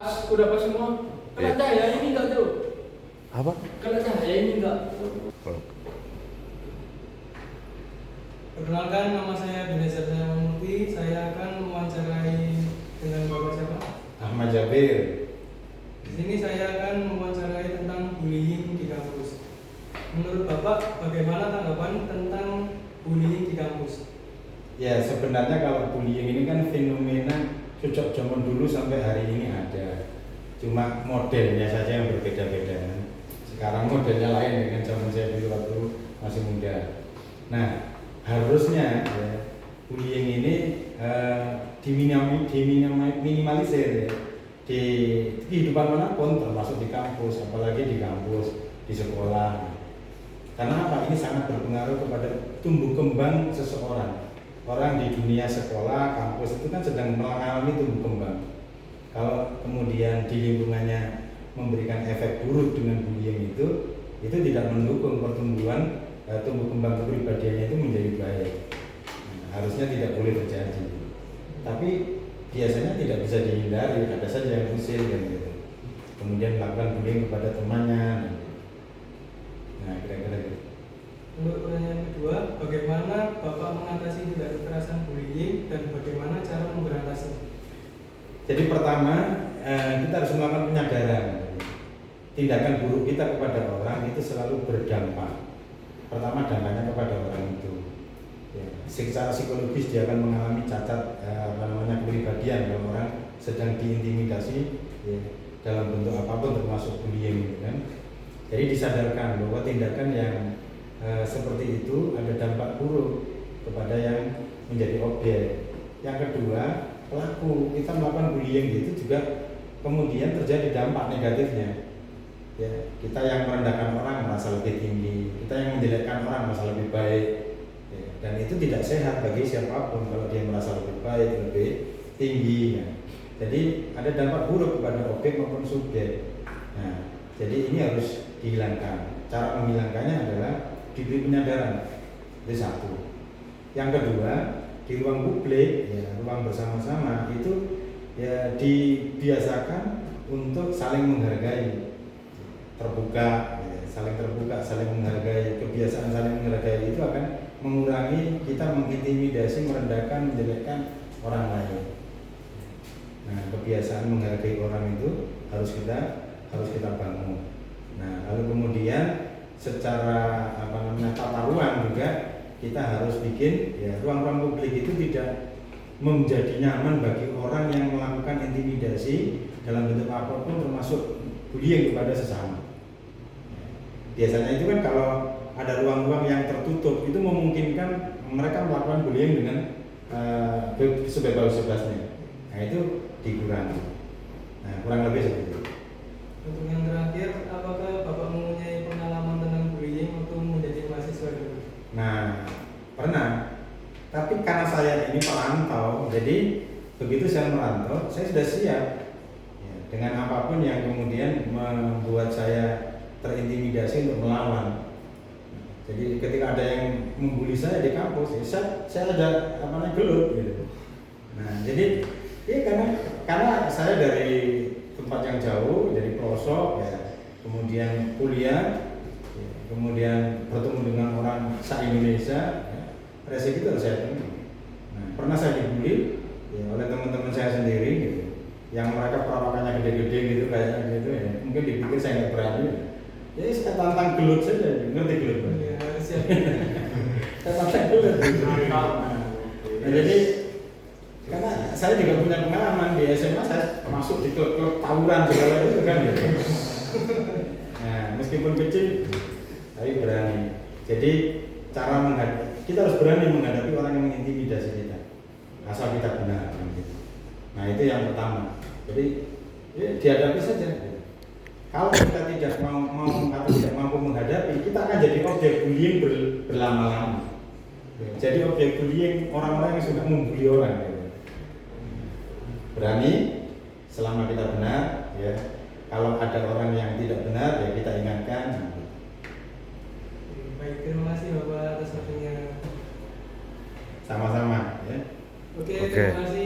Udah pas semua. Kalau cahaya ini enggak tuh. Apa? Kalau cahaya ini enggak. Perkenalkan, nama saya Binezer Murti. Saya akan mewawancarai dengan Bapak siapa? Ahmad Jabir. Di sini saya akan mewawancarai tentang bullying di kampus. Menurut Bapak, bagaimana tanggapan tentang bullying di kampus? Ya, sebenarnya kalau bullying ini kan fenomena sejak zaman dulu sampai hari ini ada. Cuma modelnya saja yang berbeda-beda. Sekarang modelnya lain dengan zaman saya dulu waktu masih muda. Nah, harusnya ya, bullying ini diminimalisir ya, di kehidupan manapun, termasuk di kampus, apalagi di kampus, di sekolah. Karena apa? Ini sangat berpengaruh kepada tumbuh kembang seseorang. Orang di dunia sekolah, kampus itu kan sedang mengalami tumbuh kembang. Kalau kemudian di lingkungannya memberikan efek buruk dengan bullying itu tidak mendukung pertumbuhan tumbuh kembang kepribadiannya itu menjadi baik. Nah, harusnya tidak boleh terjadi. Tapi biasanya tidak bisa dihindari, ada saja yang usil kan gitu. Kemudian melakukan bullying kepada temannya. Nah, kira-kira gitu. Untuk pertanyaan kedua, bagaimana Bapak mengatasi tindak kekerasan bullying dan bagaimana cara memberantasnya? Jadi pertama kita harus melakukan penyadaran. Tindakan buruk kita kepada orang itu selalu berdampak. Pertama dampaknya kepada orang itu. Ya, secara psikologis dia akan mengalami cacat kepribadian kalau orang sedang diintimidasi ya, dalam bentuk apapun termasuk bullying kan. Jadi disadarkan bahwa tindakan yang seperti itu ada dampak buruk kepada yang menjadi objek. Yang kedua, pelaku kita melakukan bullying itu juga kemudian terjadi dampak negatifnya. Ya, kita yang merendahkan orang merasa lebih tinggi, kita yang menjelekkan orang merasa lebih baik. Ya, dan itu tidak sehat bagi siapapun kalau dia merasa lebih baik, lebih tinggi. Ya. Jadi ada dampak buruk kepada objek maupun subjek. Nah, jadi ini harus dihilangkan. Cara menghilangkannya adalah diberi penyadaran. Itu satu. Yang kedua, di ruang publik, ya, ruang bersama-sama itu ya dibiasakan untuk saling menghargai, terbuka, ya, saling terbuka, saling menghargai. Kebiasaan saling menghargai itu akan mengurangi kita mengintimidasi, merendahkan, menjelekkan orang lain. Nah, kebiasaan menghargai orang itu harus kita bangun. Nah, lalu kemudian secara tata ruang juga kita harus bikin ya ruang-ruang publik itu tidak menjadi nyaman bagi orang yang melakukan intimidasi dalam bentuk apapun termasuk bullying kepada sesama. Biasanya itu kan kalau ada ruang-ruang yang tertutup itu memungkinkan mereka melakukan bullying dengan sebebas-bebasnya. Nah, itu dikurangi. Nah, kurang lebih seperti itu. Untuk yang terakhir, apakah Bapak mempunyai pengalaman tentang bullying waktu menjadi mahasiswa dulu? Nah, pernah. Tapi karena saya ini perantau, jadi begitu saya merantau, saya sudah siap ya, dengan apapun yang kemudian membuat saya terintimidasi untuk melawan. Jadi ketika ada yang membuli saya di kampus, ya saya ada gelut gitu. Nah, jadi ya karena saya dari tempat yang jauh, dari pelosok, ya, kemudian kuliah, ya, kemudian bertemu dengan orang se-Indonesia, ya, resiko itu harus saya temui. Nah, pernah saya dibully ya, oleh teman-teman saya sendiri, gitu, yang mereka perawakannya gede-gede gitu kayaknya gitu, ya, mungkin dipikir saya nggak berani. Ya, saya tantang gelut saja, ngerti gelut? Ya, siap. Saya tantang gelut. Nah, jadi karena saya juga punya pengalaman di SMA, saya masuk di klub tawuran segala itu kan gitu. Nah, meskipun kecil tapi berani. Jadi kita harus berani menghadapi orang yang mengintimidasi kita asal kita benar gitu. Nah, itu yang pertama. Jadi ya, dihadapi saja. Kalau kita tidak mau atau tidak mampu menghadapi, kita akan jadi objek bullying berlama-lama. Jadi objek bullying orang-orang yang suka membuli orang. Gitu. Berani selama kita benar, ya. Kalau ada orang yang tidak benar, ya kita ingatkan. Baik, terima kasih Bapak atas waktunya. Sama-sama, ya. Oke, terima kasih.